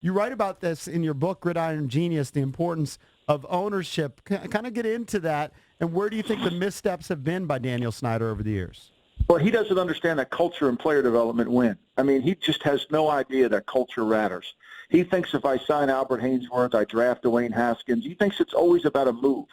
You write about this in your book, Gridiron Genius, the importance of ownership. Kind of get into that, and where do you think the missteps have been by Daniel Snyder over the years? Well, he doesn't understand that culture and player development win. I mean, he just has no idea that culture matters. He thinks if I sign Albert Haynesworth, I draft Dwayne Haskins. He thinks it's always about a move.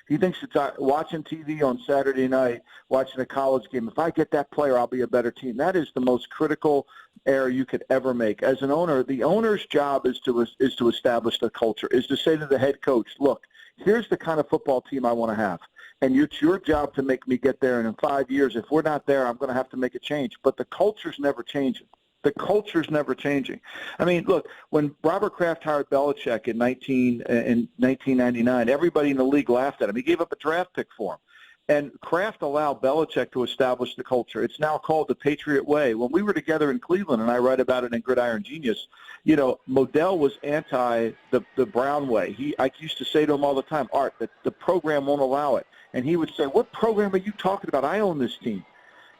He thinks it's watching TV on Saturday night, watching a college game. If I get that player, I'll be a better team. That is the most critical error you could ever make. As an owner, the owner's job is to establish the culture, is to say to the head coach, look, here's the kind of football team I want to have. And it's your job to make me get there. And in 5 years, if we're not there, I'm going to have to make a change. But the culture's never changing. The culture's never changing. I mean, look, when Robert Kraft hired Belichick in 1999, everybody in the league laughed at him. He gave up a draft pick for him. And Kraft allowed Belichick to establish the culture. It's now called the Patriot Way. When we were together in Cleveland, and I write about it in Gridiron Genius, you know, Modell was anti the Brown way. I used to say to him all the time, Art, that the program won't allow it. And he would say, what program are you talking about? I own this team.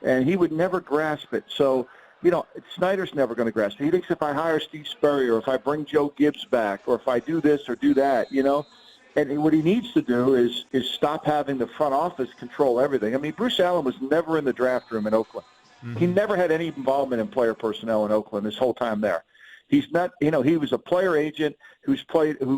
And he would never grasp it. So, you know, Snyder's never going to grasp it. He thinks if I hire Steve Spurrier, or if I bring Joe Gibbs back, or if I do this or do that, you know. And what he needs to do is stop having the front office control everything. I mean, Bruce Allen was never in the draft room in Oakland. Mm-hmm. He never had any involvement in player personnel in Oakland his whole time there. He's not, you know, he was a player agent who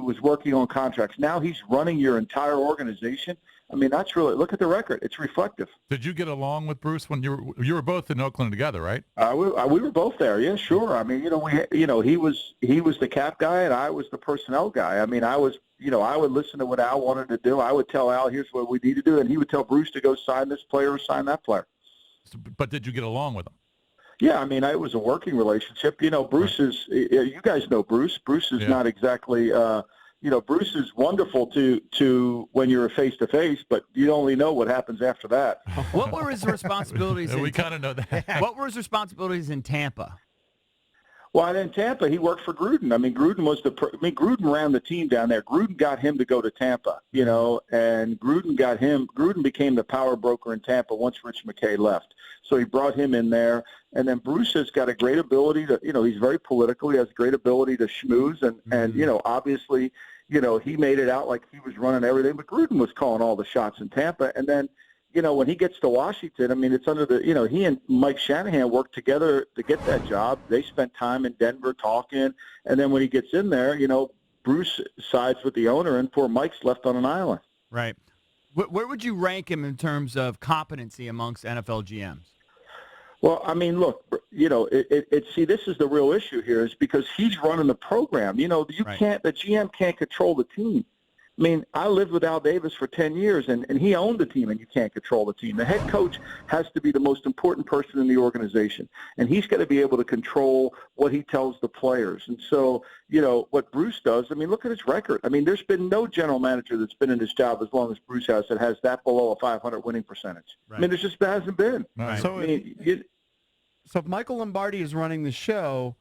was working on contracts. Now he's running your entire organization. I mean, that's really, look at the record. It's reflective. Did you get along with Bruce when you were both in Oakland together, right? We were both there. Yeah, sure. I mean, he was the cap guy and I was the personnel guy. I mean, I would listen to what Al wanted to do. I would tell Al, here's what we need to do, and he would tell Bruce to go sign this player or sign that player. But did you get along with him? Yeah, I mean, it was a working relationship. You know, Bruce is. You guys know Bruce. Bruce is not exactly. Bruce is wonderful to when you're face to face, but you only know what happens after that. What were his responsibilities? We kind of know that. What were his responsibilities in Tampa? Well, in Tampa, he worked for Gruden. I mean, Gruden ran the team down there. Gruden got him to go to Tampa, you know, and Gruden became the power broker in Tampa once Rich McKay left. So he brought him in there. And then Bruce has got a great ability to, you know, he's very political. He has a great ability to schmooze. And you know, obviously, you know, he made it out like he was running everything. But Gruden was calling all the shots in Tampa. And then, you know, when he gets to Washington, I mean, it's under the, you know, he and Mike Shanahan worked together to get that job. They spent time in Denver talking. And then when he gets in there, you know, Bruce sides with the owner and poor Mike's left on an island. Right. Where would you rank him in terms of competency amongst NFL GMs? Well, I mean, look, you know, see, this is the real issue here is because he's running the program. You know, the GM can't control the team. I mean, I lived with Al Davis for 10 years, and he owned the team, and you can't control the team. The head coach has to be the most important person in the organization, and he's got to be able to control what he tells the players. And so, you know, what Bruce does, I mean, look at his record. I mean, there's been no general manager that's been in his job as long as Bruce has that has that below a 500 winning percentage. Right. I mean, there just hasn't been. Right. So, so if Michael Lombardi is running the show,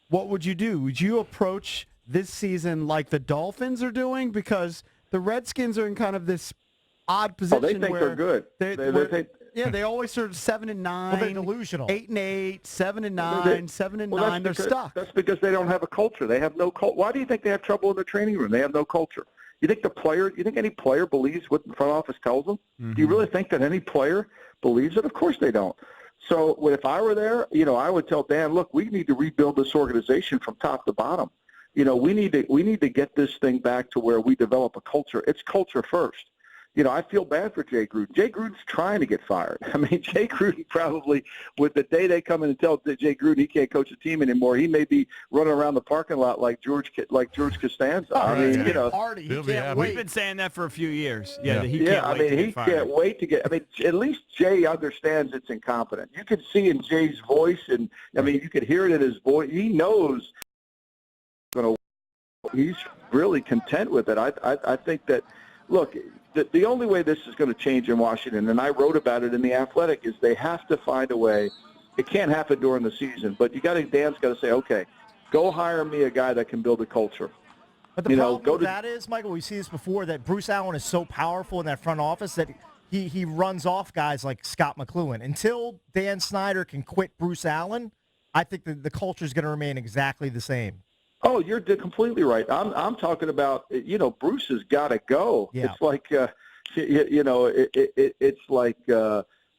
what would you do? Would you approach this season like the Dolphins are doing? Because the Redskins are in kind of this odd position they think where they're good. They always sort of 7-9. Well, they're delusional. 8-8, 7-9, 7-9. They're stuck. That's because they don't have a culture. They have no culture. Why do you think they have trouble in the training room? They have no culture. You think any player believes what the front office tells them? Mm-hmm. Do you really think that any player believes it? Of course they don't. So if I were there, you know, I would tell Dan, look, we need to rebuild this organization from top to bottom. You know, we need to get this thing back to where we develop a culture. It's culture first. You know, I feel bad for Jay Gruden. Jay Gruden's trying to get fired. I mean, Jay Gruden probably, with the day they come in and tell Jay Gruden he can't coach a team anymore, he may be running around the parking lot like George Costanza. Oh, I mean, you know, party. We've been saying that for a few years. He can't wait to get. I mean, at least Jay understands it's incompetent. You can see in Jay's voice, and I mean, you could hear it in his voice. He knows. He's really content with it. I think that, look, the only way this is going to change in Washington, and I wrote about it in The Athletic, is they have to find a way. It can't happen during the season, but Dan's got to say, okay, go hire me a guy that can build a culture. But the problem with that is, Michael, we see this before, that Bruce Allen is so powerful in that front office that he runs off guys like Scott McCloughan. Until Dan Snyder can quit Bruce Allen, I think the culture is going to remain exactly the same. Oh, you're completely right. I'm talking about, Bruce has got to go. Yeah. It's like, it's like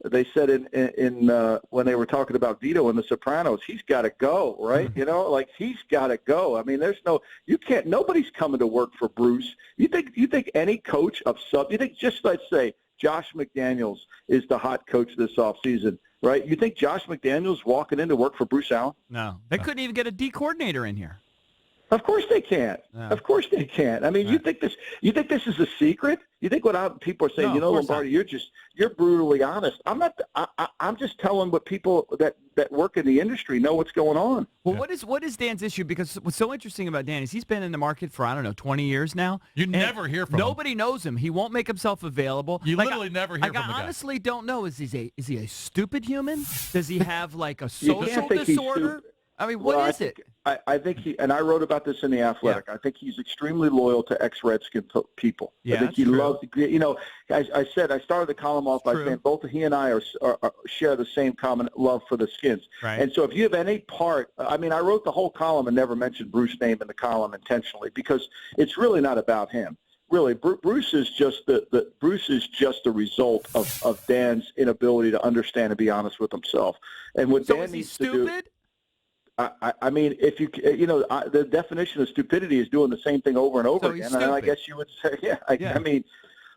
they said in when they were talking about Vito in The Sopranos, he's got to go, right? Like he's got to go. I mean, nobody's coming to work for Bruce. You think any coach of you think just let's say Josh McDaniels is the hot coach this offseason, right? You think Josh McDaniels walking in to work for Bruce Allen? No. They couldn't even get a D coordinator in here. Of course they can't. Yeah. Of course they can't. I mean, you think this is a secret? You think people are saying, No, of course Lombardi, you're brutally honest. I'm not. I'm just telling what people that work in the industry know what's going on. Well, what is Dan's issue? Because what's so interesting about Dan is he's been in the market for, 20 years now. You never hear from him. Nobody knows him. He won't make himself available. You literally never hear from the guy. I honestly don't know. Is he a stupid human? Does he have like a social disorder? I mean, what is it? I think and I wrote about this in The Athletic. Yeah. I think he's extremely loyal to ex-Redskin people. Yeah, I think he loves, I started the column off by saying both he and I share the same common love for the Skins. Right. And so if you have any part, I wrote the whole column and never mentioned Bruce's name in the column intentionally because it's really not about him. Really, Bruce is just the result of Dan's inability to understand and be honest with himself. And what Dan needs to do. I mean, if the definition of stupidity is doing the same thing over and over again. And I guess you would say, I mean,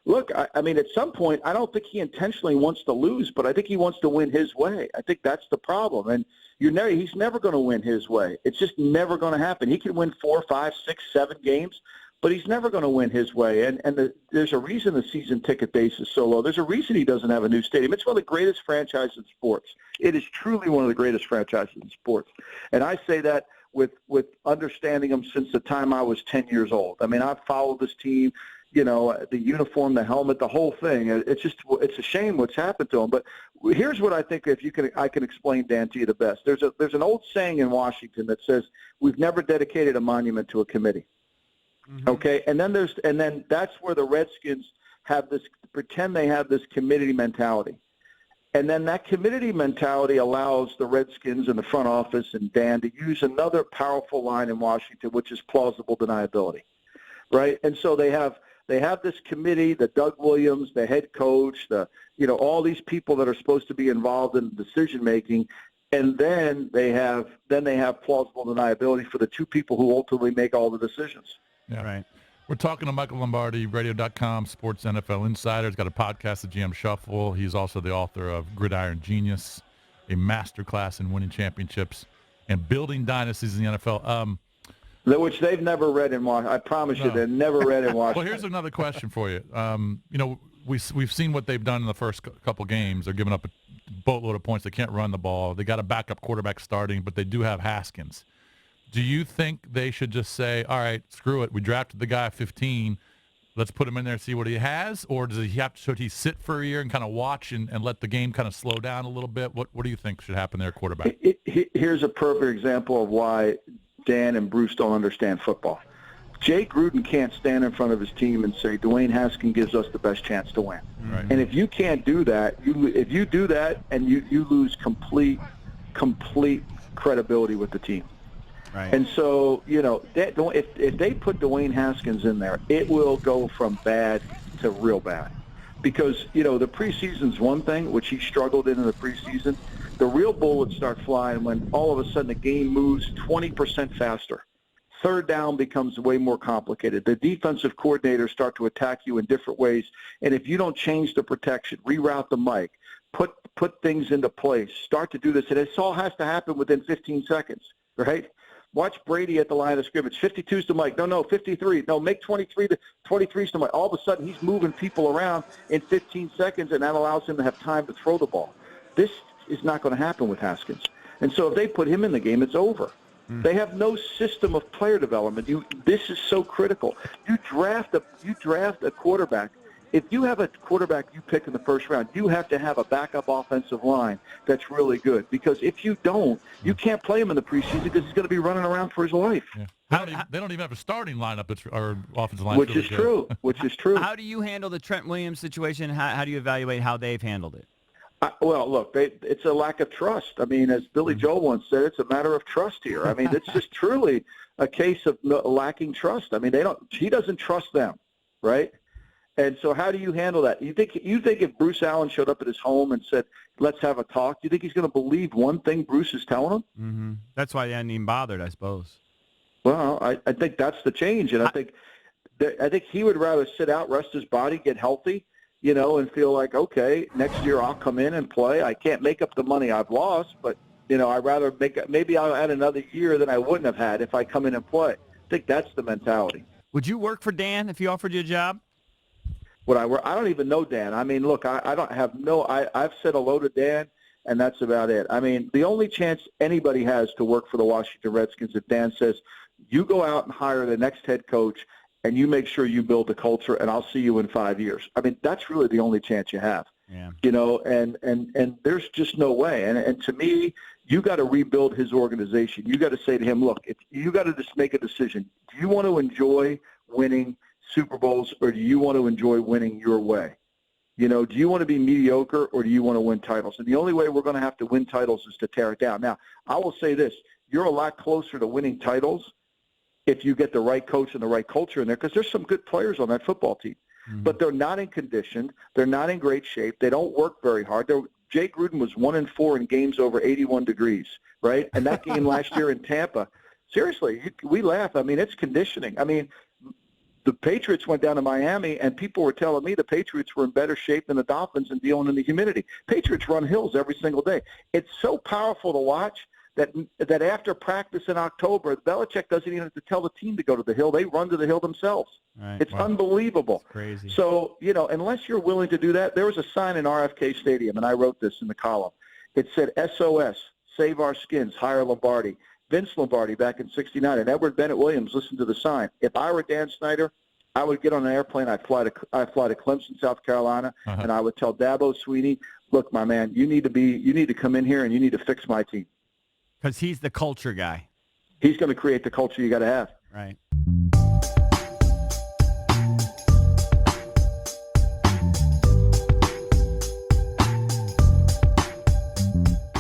look, I mean, at some point, I don't think he intentionally wants to lose, but I think he wants to win his way. I think that's the problem. And he's never going to win his way. It's just never going to happen. He can win 4, 5, 6, 7 games, but he's never going to win his way. And there's a reason the season ticket base is so low. There's a reason he doesn't have a new stadium. It's one of the greatest franchises in sports. It is truly one of the greatest franchises in sports. And I say that with understanding them since the time I was 10 years old. I mean, I've followed this team, the uniform, the helmet, the whole thing. It's a shame what's happened to them. But here's what I think I can explain, Dan, to you the best. There's an old saying in Washington that says, we've never dedicated a monument to a committee. Mm-hmm. Okay, and then that's where the Redskins pretend they have this committee mentality, and then that committee mentality allows the Redskins and the front office and Dan to use another powerful line in Washington, which is plausible deniability, right? And so they have this committee, the Doug Williams, the head coach, all these people that are supposed to be involved in decision making. And then they have plausible deniability for the two people who ultimately make all the decisions. Yeah. Right. We're talking to Michael Lombardi, radio.com, Sports NFL Insider. He's got a podcast, The GM Shuffle. He's also the author of Gridiron Genius, a masterclass in winning championships and building dynasties in the NFL. Which they've never read in Washington. I promise you, they've never read in Washington. Well, here's another question for you. We've seen what they've done in the first couple games. They're giving up a boatload of points. They can't run the ball. They got a backup quarterback starting, but they do have Haskins. Do you think they should just say, all right, screw it, we drafted the guy at 15, let's put him in there and see what he has? Or should he sit for a year and kind of watch and let the game kind of slow down a little bit? What do you think should happen there, quarterback? Here's a perfect example of why Dan and Bruce don't understand football. Jay Gruden can't stand in front of his team and say, Dwayne Haskins gives us the best chance to win. Right. And if you can't do that, if you do that and you lose complete credibility with the team. Right. And so, if they put Dwayne Haskins in there, it will go from bad to real bad. Because, the preseason's one thing, which he struggled in the preseason. The real bullets start flying when all of a sudden the game moves 20% faster. Third down becomes way more complicated. The defensive coordinators start to attack you in different ways. And if you don't change the protection, reroute the mic, put things into place, start to do this, and this all has to happen within 15 seconds, right? Watch Brady at the line of scrimmage. 52's the mic. No, 53. No, make 23's the mic. All of a sudden, he's moving people around in 15 seconds, and that allows him to have time to throw the ball. This is not going to happen with Haskins. And so if they put him in the game, it's over. They have no system of player development. This is so critical. You draft a quarterback. If you have a quarterback you pick in the first round, you have to have a backup offensive line that's really good. Because if you don't, you can't play him in the preseason because he's going to be running around for his life. Yeah. They don't even have a starting lineup or offensive line. Which is true. How do you handle the Trent Williams situation? How do you evaluate how they've handled it? Well, look, it's a lack of trust. I mean, as Billy Joel once said, it's a matter of trust here. I mean, it's just truly a case of lacking trust. I mean, he doesn't trust them, right? And so how do you handle that? You think if Bruce Allen showed up at his home and said, let's have a talk, do you think he's going to believe one thing Bruce is telling him? Mm-hmm. That's why they hadn't even bothered, I suppose. Well, I think that's the change. And I think he would rather sit out, rest his body, get healthy, and feel like, okay, next year I'll come in and play. I can't make up the money I've lost, but, I'd rather maybe I'll add another year than I wouldn't have had if I come in and play. I think that's the mentality. Would you work for Dan if he offered you a job? Would I work? I don't even know Dan. I mean, look, I don't have I've said hello to Dan, and that's about it. I mean, the only chance anybody has to work for the Washington Redskins if Dan says, you go out and hire the next head coach, and you make sure you build the culture, and I'll see you in 5 years. I mean, that's really the only chance you have. Yeah. And there's just no way. And to me, you got to rebuild his organization. You got to say to him, look, you got to just make a decision. Do you want to enjoy winning Super Bowls, or do you want to enjoy winning your way? Do you want to be mediocre, or do you want to win titles? And the only way we're going to have to win titles is to tear it down. Now, I will say this. You're a lot closer to winning titles if you get the right coach and the right culture in there, because there's some good players on that football team. Mm-hmm. But they're not in condition. They're not in great shape. They don't work very hard. Jay Gruden was 1-4 in games over 81 degrees, right? And that game last year in Tampa, seriously, we laugh. I mean, it's conditioning. I mean, the Patriots went down to Miami, and people were telling me the Patriots were in better shape than the Dolphins and dealing in the humidity. Patriots run hills every single day. It's so powerful to watch that after practice in October, Belichick doesn't even have to tell the team to go to the hill. They run to the hill themselves. Right. It's unbelievable. It's crazy. So, unless you're willing to do that, there was a sign in RFK Stadium, and I wrote this in the column. It said, SOS, save our skins, hire Lombardi. Vince Lombardi back in '69, and Edward Bennett Williams listened to the sign. If I were Dan Snyder, I would get on an airplane. I'd fly to Clemson, South Carolina, and I would tell Dabo Sweeney, look, my man, you need to come in here and you need to fix my team. Because he's the culture guy. He's going to create the culture you got to have. Right.